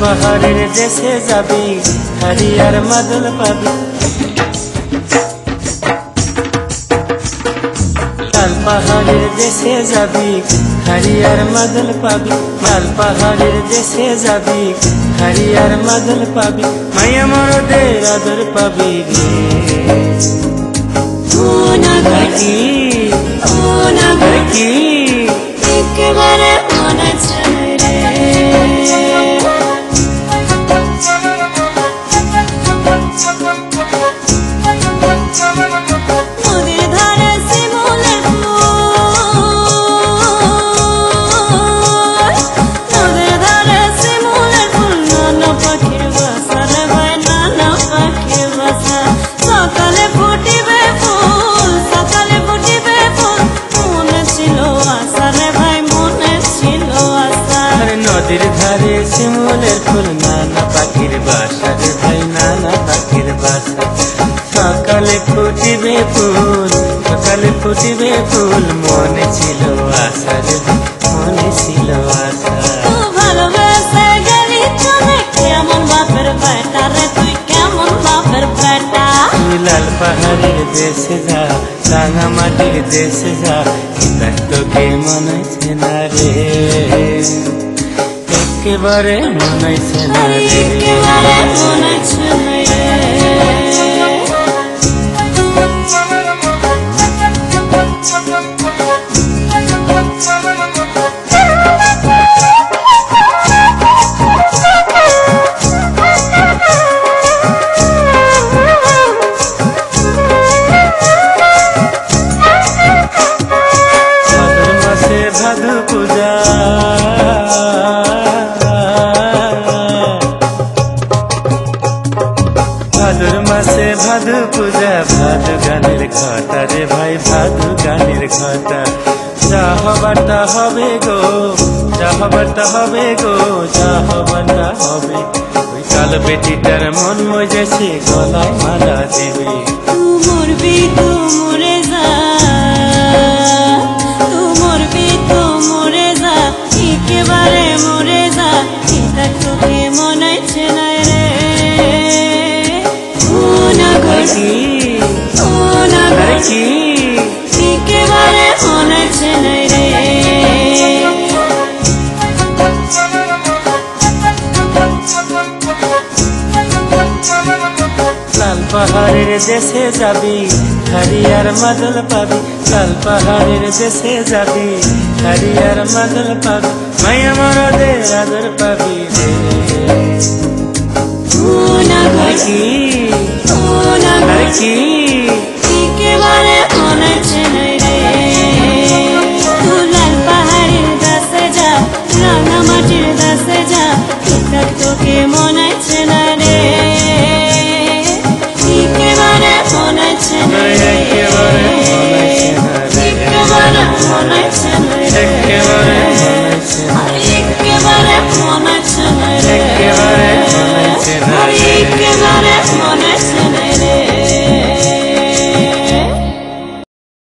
পাহাড়ের দেশে যাবি, হারিয়ার মাদল পাবি। লাল পাহাড়ের দেশে যাবি, হারিয়ার মাদল পাবি। লাল পাহাড়ের দেশে যাবি, হারিয়ার মাদল পাবি। মায়া মরদের আদর পাবি রে। কি একেবারে মনে চায় রে। নদীর ধারে শিমুলের ফুল, নদীর ধারে শিমুলের ফুল, নানা পাখির বাসা রে ভাই, নানা পাখির বাসা। সকালে ফুটিবে ফুল, সকালে ফুটিবে ফুল, মনে ছিল আশা রে ভাই, মনে ছিল আশা। নদীর ধারে শিমুলের ফুল, নানা পাখির বাসা রে ভাই, নানা পাখির বাসা। সকালে ফুটিবে ফুল, সকালে ফুটিবে ফুল, মনে ছিল আশা রে, মনে ছিল আশা। তুই ভালোবেসে গেলি চলে, কেমন বাপের বেটা রে তুই, কেমন বাপের বেটা। তুই লাল পাহাড়ের দেশে যা, রাঙা মাটির দেশে যা, এটা তোকে মনেছে না রে, একেবারে মনেছে না রে। একেবারে মনে ছিল রে। ভাদু পূজা, ভাদুর মাসে ভাদু পূজা, ভাদু গানের ঘটা রে ভাই, ভাদু গানের ঘটা। যা হবারটা হবে গো, যা হবারটা হবে গো, যা হবারটা হবে। ওই কাল বেটিটার মন মজেছে, গলায় মালা দেবে। তুই মরবি তো মরে যা, তুই মরবি তো মরে যা, একেবারে মরে যা, এটা তোকে মনেছে না রে। কি কি একেবারে মনেছে না রে। লাল পাহাড়ের দেশে যাবি, হারিয়ার মাদল পাবি। লাল পাহাড়ের দেশে যাবি, হারিয়ার মাদল পাবি। মায়া মরদের আদর পাবি রে। কি কি